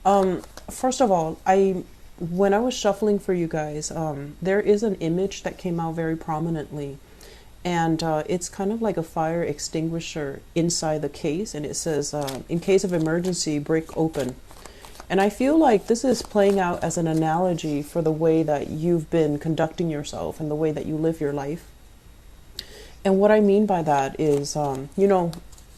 First of all, when I was shuffling for you guys, there is an image that came out very prominently, and it's kind of like a fire extinguisher inside the case, and it says, "In case of emergency, break open." And I feel like this is playing out as an analogy for the way that you've been conducting yourself and the way that you live your life. And what I mean by that is,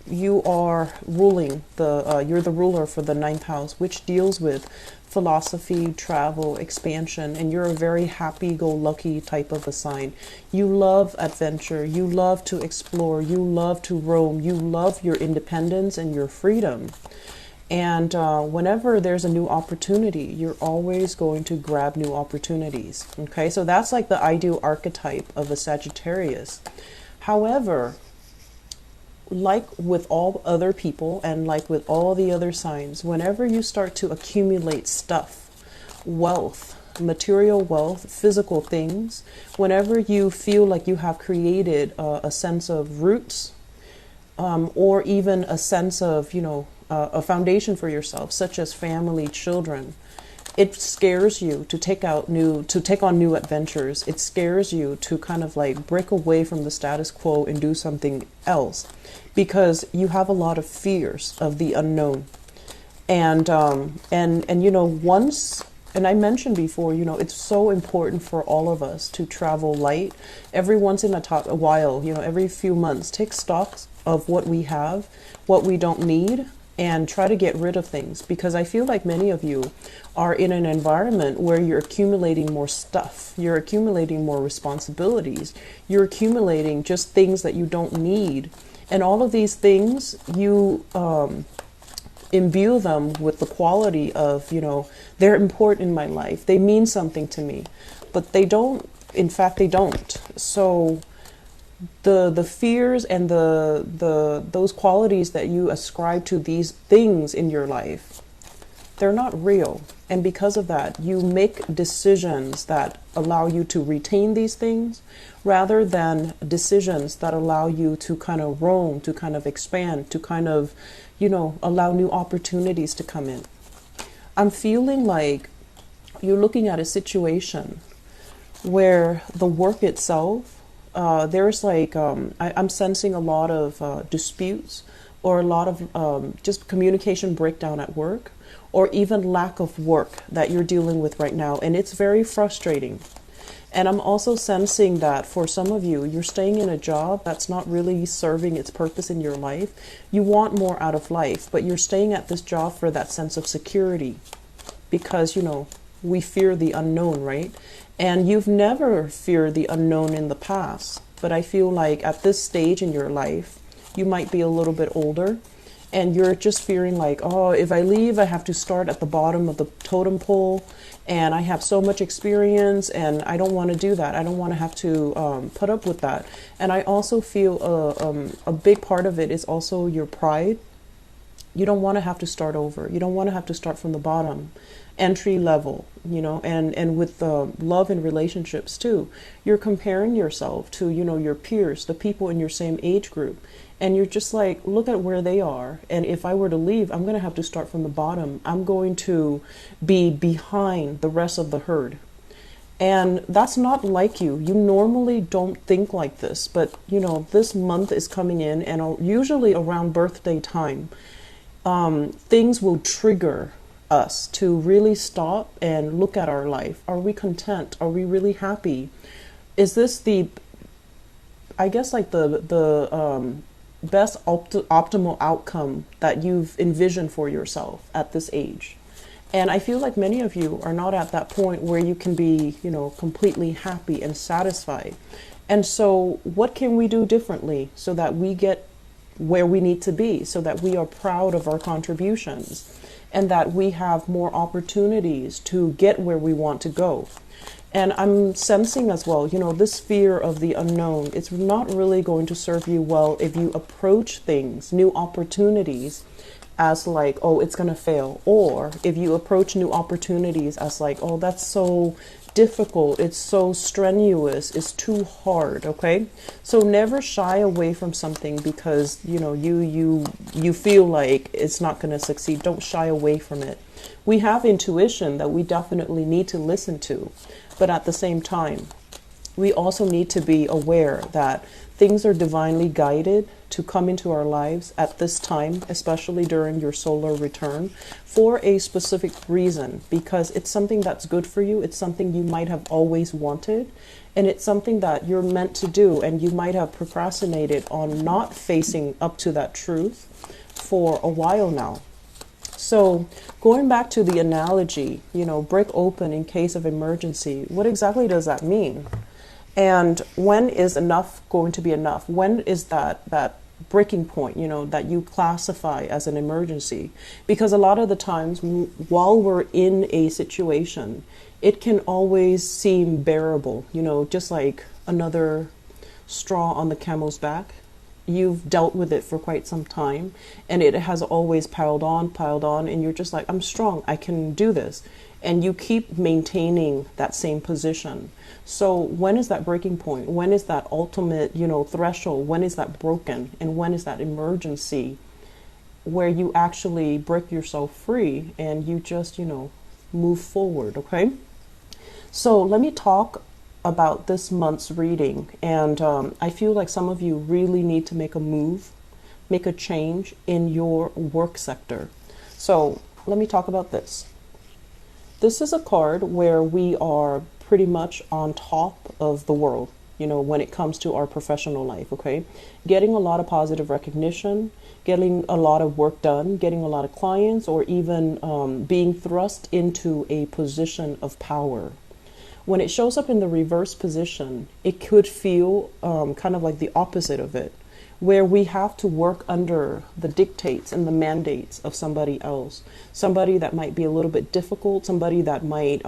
you are ruling you're the ruler for the ninth house, which deals with philosophy, travel, expansion, and you're a very happy-go-lucky type of a sign. You love adventure, you love to explore, you love to roam, you love your independence and your freedom. And whenever there's a new opportunity, you're always going to grab new opportunities. Okay, so that's like the ideal archetype of a Sagittarius. However, like with all other people and like with all the other signs, whenever you start to accumulate stuff, wealth, material wealth, physical things, whenever you feel like you have created a sense of roots, or even a sense of, a foundation for yourself, such as family, children, it scares you to take on new adventures. It scares you to kind of like break away from the status quo and do something else, because you have a lot of fears of the unknown. And once, and I mentioned before, it's so important for all of us to travel light. Every once in a while, every few months, take stocks of what we have, what we don't need, and try to get rid of things, because I feel like many of you are in an environment where you're accumulating more stuff, you're accumulating more responsibilities, you're accumulating just things that you don't need, and all of these things you imbue them with the quality of, they're important in my life, they mean something to me, but they don't, in fact they don't. So the fears and the those qualities that you ascribe to these things in your life, they're not real. And because of that, you make decisions that allow you to retain these things rather than decisions that allow you to kind of roam, to kind of expand, to kind of, allow new opportunities to come in. I'm feeling like you're looking at a situation where the work itself, there's like, I'm sensing a lot of disputes, or a lot of just communication breakdown at work, or even lack of work that you're dealing with right now. And it's very frustrating. And I'm also sensing that for some of you, you're staying in a job that's not really serving its purpose in your life. You want more out of life, but you're staying at this job for that sense of security, because, we fear the unknown, right? And you've never feared the unknown in the past, but I feel like at this stage in your life, you might be a little bit older, and you're just fearing like, oh, if I leave, I have to start at the bottom of the totem pole, and I have so much experience, and I don't want to do that. I don't want to have to put up with that. And I also feel a big part of it is also your pride. You don't want to have to start over. You don't want to have to start from the bottom, entry level, and with love and relationships too. You're comparing yourself to, your peers, the people in your same age group. And you're just like, look at where they are. And if I were to leave, I'm going to have to start from the bottom. I'm going to be behind the rest of the herd. And that's not like you. You normally don't think like this. But, this month is coming in, and usually around birthday time, things will trigger us to really stop and look at our life. Are we content? Are we really happy? Is this the, I guess, like the best optimal outcome that you've envisioned for yourself at this age? And I feel like many of you are not at that point where you can be, completely happy and satisfied. And so what can we do differently so that we get where we need to be, so that we are proud of our contributions, and that we have more opportunities to get where we want to go? And I'm sensing as well, this fear of the unknown, it's not really going to serve you well if you approach things, new opportunities, as like, oh, it's going to fail. Or if you approach new opportunities as like, oh, that's so difficult, it's so strenuous, it's too hard, okay? So never shy away from something because, you know, you feel like it's not going to succeed. Don't shy away from it. We have intuition that we definitely need to listen to, but at the same time, we also need to be aware that things are divinely guided to come into our lives at this time, especially during your solar return, for a specific reason, because it's something that's good for you. It's something you might have always wanted, and it's something that you're meant to do, and you might have procrastinated on not facing up to that truth for a while now. So going back to the analogy, you know, break open in case of emergency, what exactly does that mean? And when is enough going to be enough? When is that breaking point, you know, that you classify as an emergency? Because a lot of the times while we're in a situation, it can always seem bearable, you know, just like another straw on the camel's back. You've dealt with it for quite some time, and it has always piled on, and you're just like, I'm strong, I can do this. And you keep maintaining that same position. So when is that breaking point? When is that ultimate, you know, threshold? When is that broken? And when is that emergency where you actually break yourself free and you just, you know, move forward, okay? So let me talk about this month's reading. And I feel like some of you really need to make a move, make a change in your work sector. So let me talk about this. This is a card where we are pretty much on top of the world, you know, when it comes to our professional life, okay? Getting a lot of positive recognition, getting a lot of work done, getting a lot of clients, or even being thrust into a position of power. When it shows up in the reverse position, it could feel kind of like the opposite of it, where we have to work under the dictates and the mandates of somebody else, somebody that might be a little bit difficult, somebody that might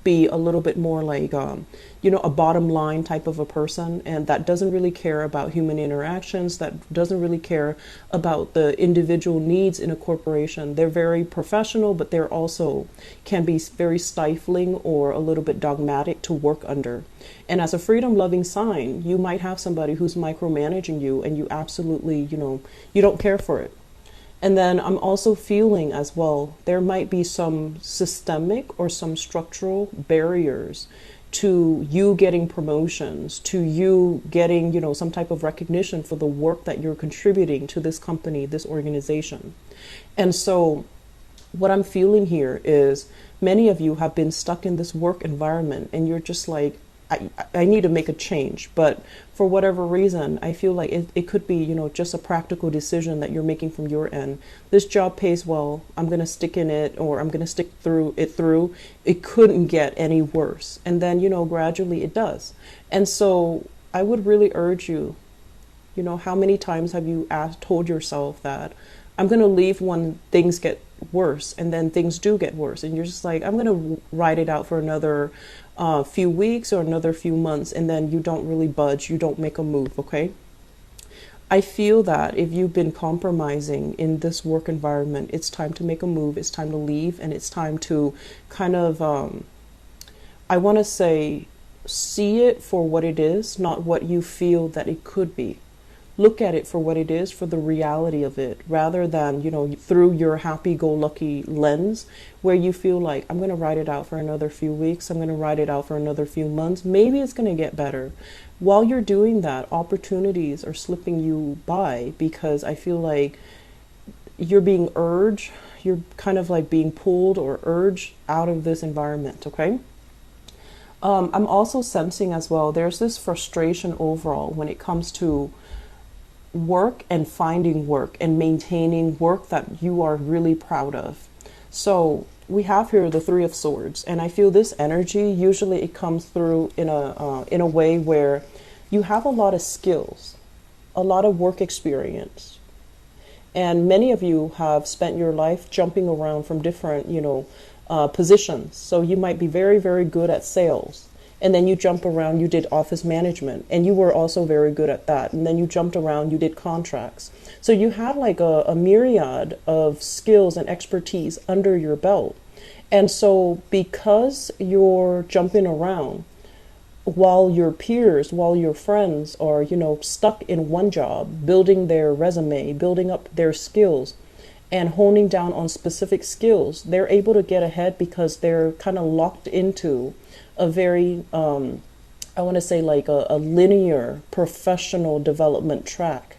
be a little bit more like, you know, a bottom line type of a person, and that doesn't really care about human interactions, that doesn't really care about the individual needs in a corporation. They're very professional, but they're also can be very stifling or a little bit dogmatic to work under. And as a freedom-loving sign, you might have somebody who's micromanaging you, and you absolutely, you know, you don't care for it. And then I'm also feeling as well, there might be some systemic or some structural barriers to you getting promotions, to you getting, you know, some type of recognition for the work that you're contributing to this company, this organization. And so what I'm feeling here is many of you have been stuck in this work environment, and you're just like, I need to make a change, but for whatever reason, I feel like it could be, you know, just a practical decision that you're making from your end. This job pays well, I'm going to stick in it, or I'm going to stick through it. It couldn't get any worse. And then, you know, gradually it does. And so I would really urge you, you know, how many times have you told yourself that I'm going to leave when things get worse, and then things do get worse, and you're just like, I'm going to ride it out for another few weeks or another few months, and then you don't really budge, you don't make a move, okay? I feel that if you've been compromising in this work environment, it's time to make a move, it's time to leave, and it's time to kind of, I want to say, see it for what it is, not what you feel that it could be. Look at it for what it is, for the reality of it, rather than, you know, through your happy-go-lucky lens where you feel like, I'm going to ride it out for another few weeks, I'm going to ride it out for another few months, maybe it's going to get better. While you're doing that, opportunities are slipping you by, because I feel like you're being urged, you're kind of like being pulled or urged out of this environment, okay? I'm also sensing as well, there's this frustration overall when it comes to work and finding work and maintaining work that you are really proud of. So we have here the Three of Swords, and I feel this energy, usually it comes through in a way where you have a lot of skills, a lot of work experience, and many of you have spent your life jumping around from different, you know, positions. So you might be very, very good at sales. And then you jump around, you did office management, and you were also very good at that. And then you jumped around, you did contracts. So you had like a myriad of skills and expertise under your belt. And so because you're jumping around while your peers, while your friends are, stuck in one job, building their resume, building up their skills, and honing down on specific skills, they're able to get ahead because they're kind of locked into a very, I want to say like a linear professional development track.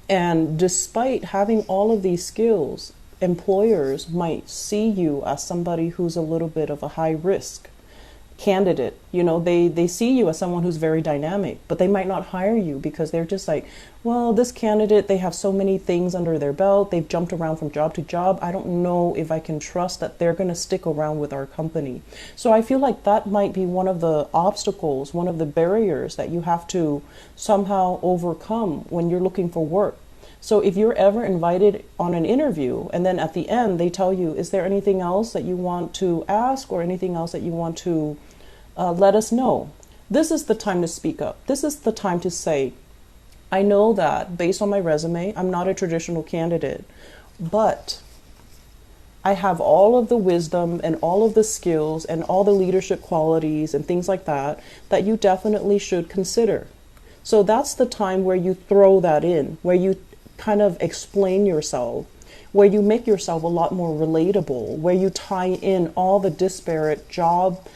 And despite having all of these skills, employers might see you as somebody who's a little bit of a high risk candidate. They see you as someone who's very dynamic, but they might not hire you because they're just like, well, this candidate, they have so many things under their belt. They've jumped around from job to job. I don't know if I can trust that they're going to stick around with our company. So I feel like that might be one of the obstacles, one of the barriers that you have to somehow overcome when you're looking for work. So if you're ever invited on an interview and then at the end they tell you, is there anything else that you want to ask or anything else that you want to let us know? This is the time to speak up. This is the time to say, I know that based on my resume, I'm not a traditional candidate, but I have all of the wisdom and all of the skills and all the leadership qualities and things like that you definitely should consider. So that's the time where you throw that in, where you kind of explain yourself, where you make yourself a lot more relatable, where you tie in all the disparate job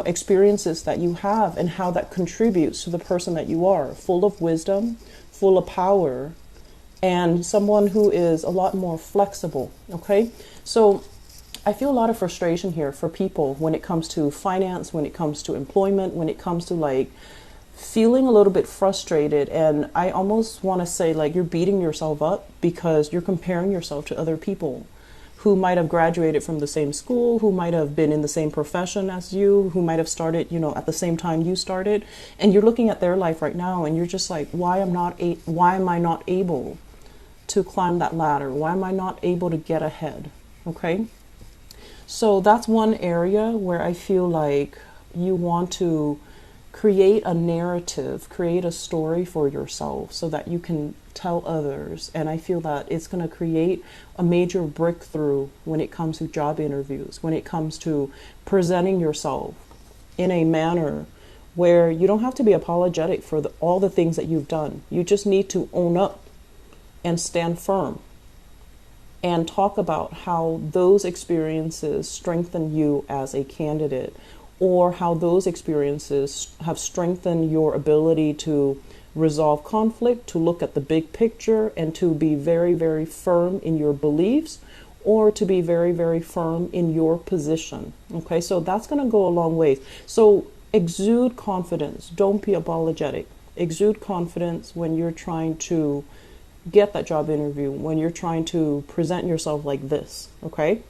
experiences that you have and how that contributes to the person that you are, full of wisdom, full of power, and someone who is a lot more flexible. Okay, so I feel a lot of frustration here for people when it comes to finance, when it comes to employment, when it comes to like feeling a little bit frustrated. And I almost want to say like you're beating yourself up because you're comparing yourself to other people who might have graduated from the same school, who might have been in the same profession as you, who might have started, at the same time you started. And you're looking at their life right now and you're just like, why am I not able to climb that ladder? Why am I not able to get ahead? Okay. So that's one area where I feel like you want to create a narrative, create a story for yourself so that you can tell others. And I feel that it's going to create a major breakthrough when it comes to job interviews, when it comes to presenting yourself in a manner where you don't have to be apologetic for all the things that you've done. You just need to own up and stand firm and talk about how those experiences strengthen you as a candidate, or how those experiences have strengthened your ability to resolve conflict, to look at the big picture, and to be very, very firm in your beliefs, or to be very, very firm in your position. Okay, so that's going to go a long way. So exude confidence. Don't be apologetic. Exude confidence when you're trying to get that job interview, when you're trying to present yourself like this. Okay.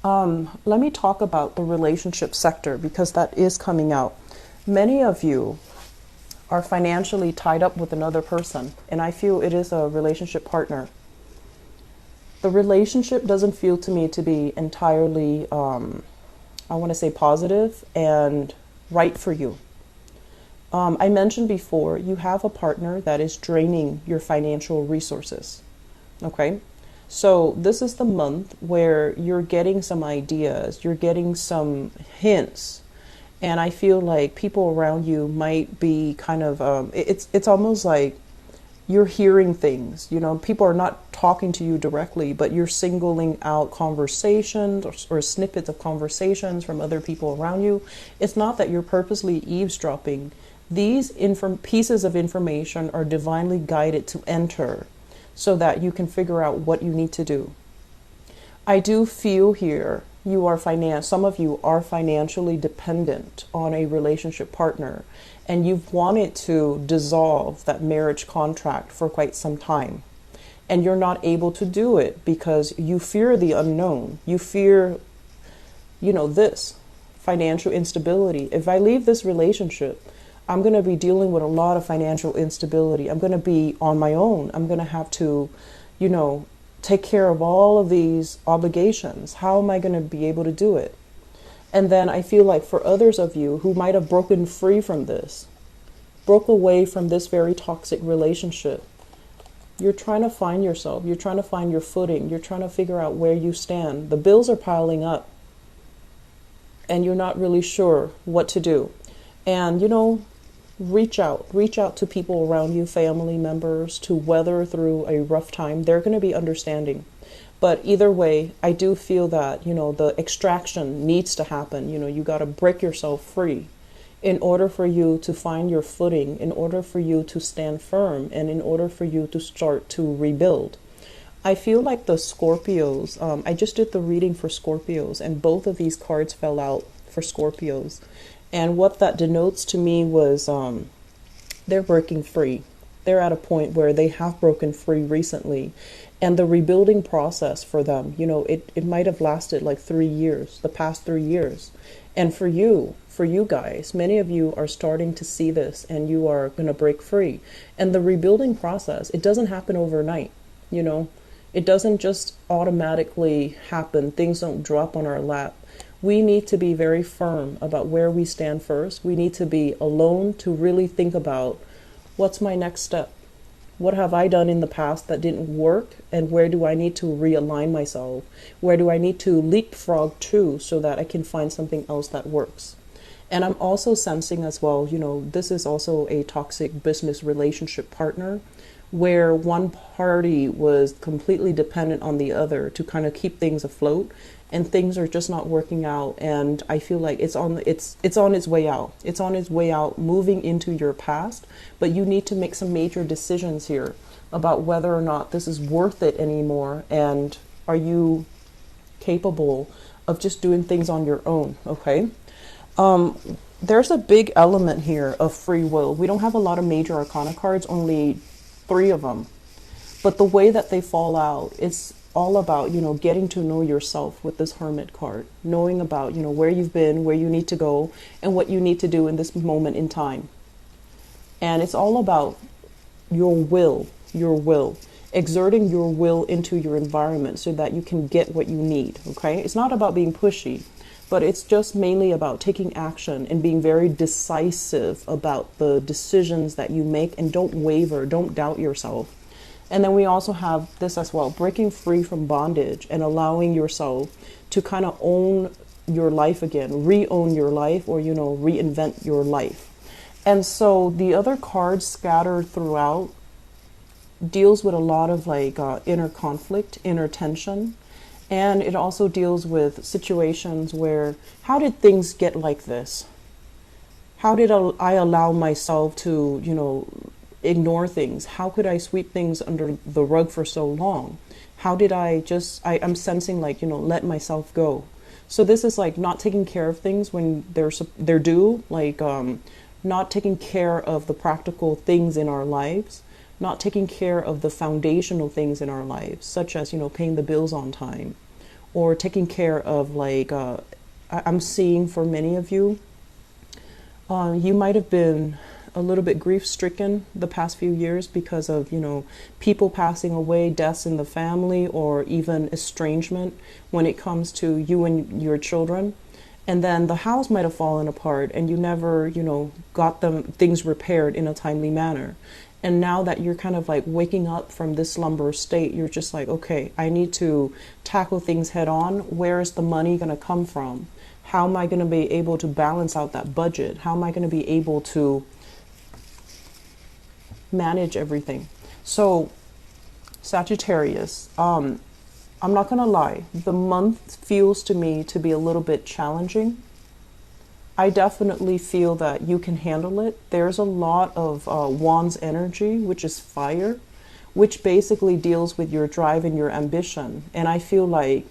Let me talk about the relationship sector because that is coming out. Many of you are financially tied up with another person, and I feel it is a relationship partner. The relationship doesn't feel to me to be entirely, I want to say positive and right for you. I mentioned before, you have a partner that is draining your financial resources. Okay. So this is the month where you're getting some ideas, you're getting some hints, and I feel like people around you might be kind of, it's almost like you're hearing things, people are not talking to you directly, but you're singling out conversations or snippets of conversations from other people around you. It's not that you're purposely eavesdropping. These pieces of information are divinely guided to enter so that you can figure out what you need to do. I do feel here some of you are financially dependent on a relationship partner, and you've wanted to dissolve that marriage contract for quite some time. And you're not able to do it because you fear the unknown. You fear, this financial instability. If I leave this relationship, I'm going to be dealing with a lot of financial instability. I'm going to be on my own. I'm going to have to, take care of all of these obligations. How am I going to be able to do it? And then I feel like for others of you who might have broken free from this, broke away from this very toxic relationship, You're trying to find yourself. You're trying to find your footing. You're trying to figure out where you stand. The bills are piling up and you're not really sure what to do. And, reach out to people around you, family members, to weather through a rough time. They're going to be understanding. But either way, I do feel that, the extraction needs to happen. You got to break yourself free in order for you to find your footing, in order for you to stand firm, and in order for you to start to rebuild. I feel like the Scorpios, I just did the reading for Scorpios, and both of these cards fell out for Scorpios. And what that denotes to me was they're breaking free. They're at a point where they have broken free recently. And the rebuilding process for them, it might have lasted like 3 years, the past 3 years. And for you guys, many of you are starting to see this and you are going to break free. And the rebuilding process, it doesn't happen overnight, It doesn't just automatically happen. Things don't drop on our lap. We need to be very firm about where we stand first. We need to be alone to really think about what's my next step. What have I done in the past that didn't work? And where do I need to realign myself? Where do I need to leapfrog to so that I can find something else that works? And I'm also sensing as well, this is also a toxic business relationship partner where one party was completely dependent on the other to kind of keep things afloat, and things are just not working out. And I feel like it's on its way out. It's on its way out, moving into your past. But you need to make some major decisions here about whether or not this is worth it anymore, and are you capable of just doing things on your own, okay? There's a big element here of free will. We don't have a lot of major arcana cards, only 3 of them. But the way that they fall out, it's all about, getting to know yourself with this Hermit card, knowing about, where you've been, where you need to go, and what you need to do in this moment in time. And it's all about your will, exerting your will into your environment so that you can get what you need, okay? It's not about being pushy, but it's just mainly about taking action and being very decisive about the decisions that you make, and don't waver, don't doubt yourself. And then we also have this as well, breaking free from bondage and allowing yourself to kind of own your life again, re-own your life, or, reinvent your life. And so the other cards scattered throughout deals with a lot of inner conflict, inner tension. And it also deals with situations where, how did things get like this? How did I allow myself to, ignore things? How could I sweep things under the rug for so long? How did I'm sensing let myself go. So this is not taking care of things when they're due, not taking care of the practical things in our lives, not taking care of the foundational things in our lives, such as, paying the bills on time, or taking care of I'm seeing for many of you, you might have been a little bit grief-stricken the past few years because of, people passing away, deaths in the family, or even estrangement when it comes to you and your children. And then the house might have fallen apart and you never, got things repaired in a timely manner. And now that you're kind of waking up from this slumber state, you're just okay, I need to tackle things head on. Where is the money going to come from? How am I going to be able to balance out that budget? How am I going to be able to manage everything? So Sagittarius, I'm not going to lie, the month feels to me to be a little bit challenging. I definitely feel that you can handle it. There's a lot of Wands energy, which is fire, which basically deals with your drive and your ambition. And I feel like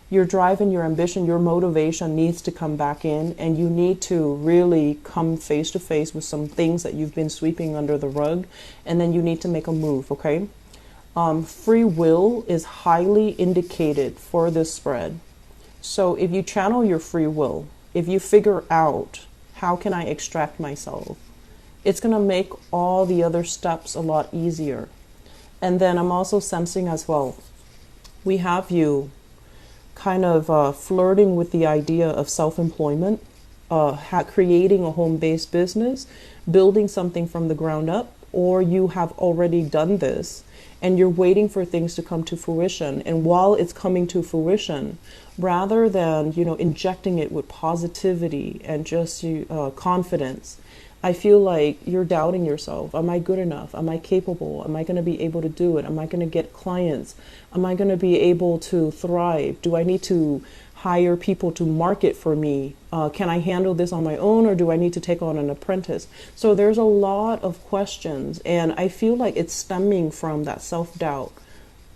your drive and your ambition, your motivation needs to come back in, and you need to really come face to face with some things that you've been sweeping under the rug, and then you need to make a move, okay? Free will is highly indicated for this spread. So if you channel your free will, if you figure out how can I extract myself, it's going to make all the other steps a lot easier. And then I'm also sensing as well, we have you kind of flirting with the idea of self-employment, creating a home-based business, building something from the ground up, or you have already done this and you're waiting for things to come to fruition. And while it's coming to fruition, rather than, injecting it with positivity and just confidence, I feel like you're doubting yourself. Am I good enough? Am I capable? Am I going to be able to do it? Am I going to get clients? Am I going to be able to thrive? Do I need to hire people to market for me? Can I handle this on my own, or do I need to take on an apprentice? So there's a lot of questions, and I feel like it's stemming from that self-doubt.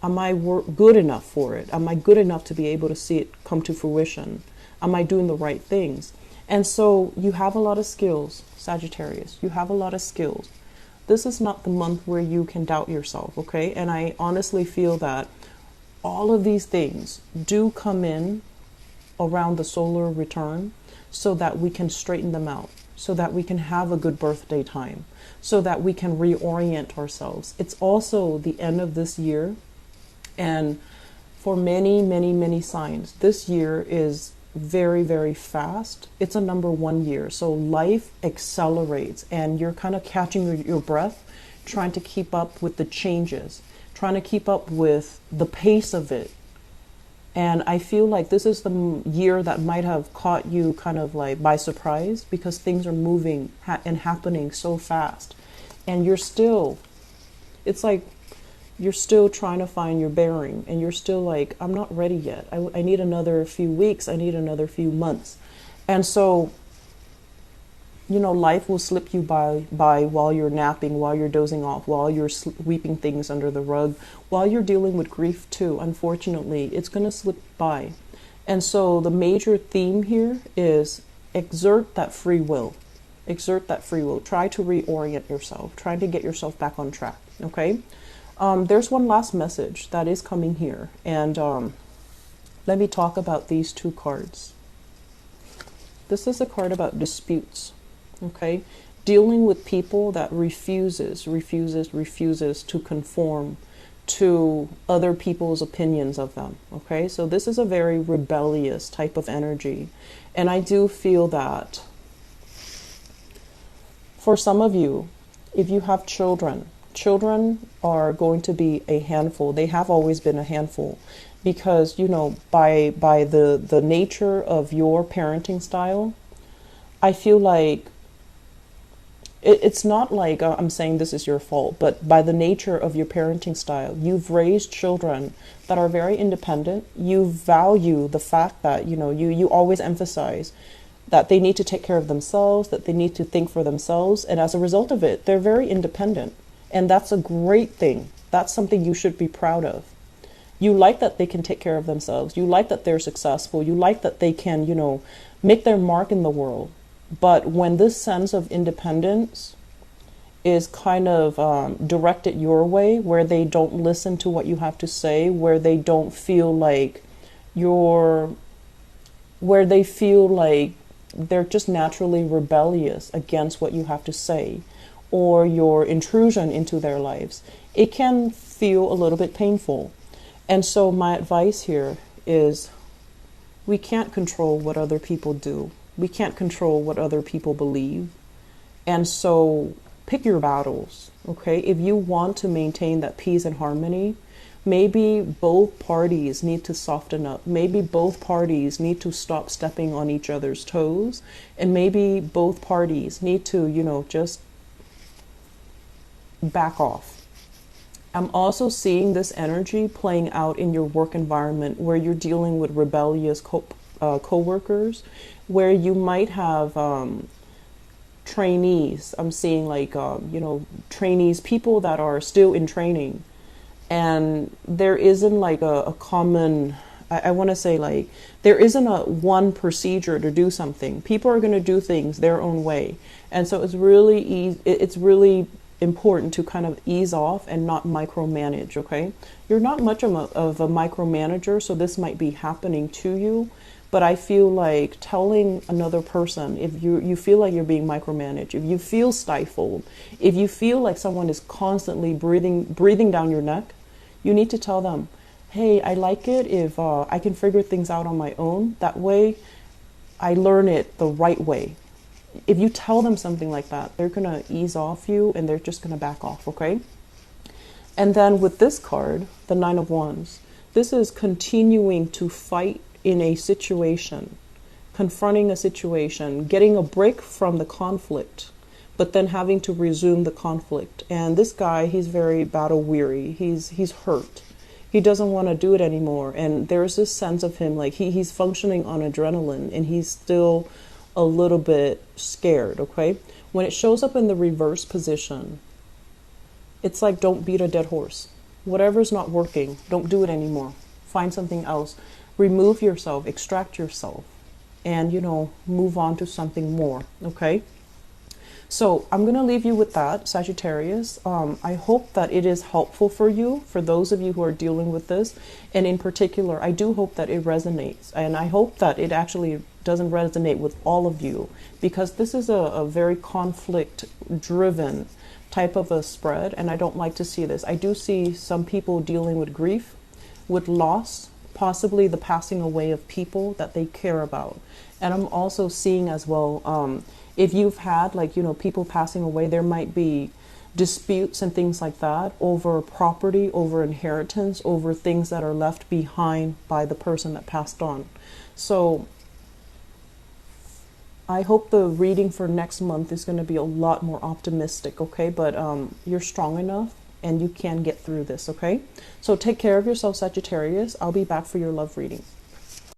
Am I good enough for it? Am I good enough to be able to see it come to fruition? Am I doing the right things? And so you have a lot of skills, Sagittarius. You have a lot of skills. This is not the month where you can doubt yourself, okay? And I honestly feel that all of these things do come in around the solar return so that we can straighten them out, so that we can have a good birthday time, so that we can reorient ourselves. It's also the end of this year, and for many, many, many signs, this year is very, very fast. It's a number 1 year, so life accelerates, and you're kind of catching your breath, trying to keep up with the changes, trying to keep up with the pace of it. And I feel like this is the year that might have caught you kind of like by surprise, because things are moving and happening so fast. And it's like you're still trying to find your bearing, and you're still like, I'm not ready yet. I need another few weeks. I need another few months. And so, life will slip you by while you're napping, while you're dozing off, while you're sweeping things under the rug, while you're dealing with grief too. Unfortunately, it's going to slip by. And so the major theme here is exert that free will. Exert that free will. Try to reorient yourself. Try to get yourself back on track. Okay? There's one last message that is coming here. And let me talk about these two cards. This is a card about disputes. Okay, dealing with people that refuses to conform to other people's opinions of them. Okay, so this is a very rebellious type of energy, and I do feel that for some of you, if you have children are going to be a handful. They have always been a handful, because by the nature of your parenting style, I feel like it's not like I'm saying this is your fault, but by the nature of your parenting style, you've raised children that are very independent. You value the fact that, you always emphasize that they need to take care of themselves, that they need to think for themselves. And as a result of it, they're very independent. And that's a great thing. That's something you should be proud of. You like that they can take care of themselves. You like that they're successful. You like that they can, make their mark in the world. But when this sense of independence is kind of directed your way, where they don't listen to what you have to say, where they don't feel like where they feel like they're just naturally rebellious against what you have to say, or your intrusion into their lives, it can feel a little bit painful. And so my advice here is, we can't control what other people do. We can't control what other people believe. And so pick your battles, okay? If you want to maintain that peace and harmony, maybe both parties need to soften up. Maybe both parties need to stop stepping on each other's toes. And maybe both parties need to, just back off. I'm also seeing this energy playing out in your work environment, where you're dealing with rebellious co-workers, where you might have trainees. I'm seeing like, trainees, people that are still in training. And there isn't like a common, I want to say like, there isn't a one procedure to do something. People are going to do things their own way. And so it's really important to kind of ease off and not micromanage, okay? You're not much of a micromanager, so this might be happening to you. But I feel like telling another person, if you feel like you're being micromanaged, if you feel stifled, if you feel like someone is constantly breathing down your neck, you need to tell them, hey, I like it if I can figure things out on my own. That way, I learn it the right way. if you tell them something like that, they're going to ease off you and they're just going to back off, okay? And then with this card, the Nine of Wands, this is continuing to fight in a situation, confronting a situation, getting a break from the conflict, but then having to resume the conflict. And this guy, he's very battle weary. He's hurt. He doesn't want to do it anymore. And there's this sense of him like he's functioning on adrenaline and he's still a little bit scared, okay? When it shows up in the reverse position, it's like, don't beat a dead horse. Whatever's not working, don't do it anymore. Find something else. Remove yourself, extract yourself, and, you know, move on to something more, okay? So I'm going to leave you with that, Sagittarius. I hope that it is helpful for you, for those of you who are dealing with this. And in particular, I do hope that it resonates. And I hope that it actually doesn't resonate with all of you, because this is a very conflict-driven type of a spread. And I don't like to see this. I do see some people dealing with grief, with loss, possibly the passing away of people that they care about. And I'm also seeing as well, if you've had, like, you know, people passing away, there might be disputes and things like that over property, over inheritance, over things that are left behind by the person that passed on. So I hope the reading for next month is going to be a lot more optimistic, okay? But you're strong enough and you can get through this, okay? So take care of yourself, Sagittarius. I'll be back for your love reading.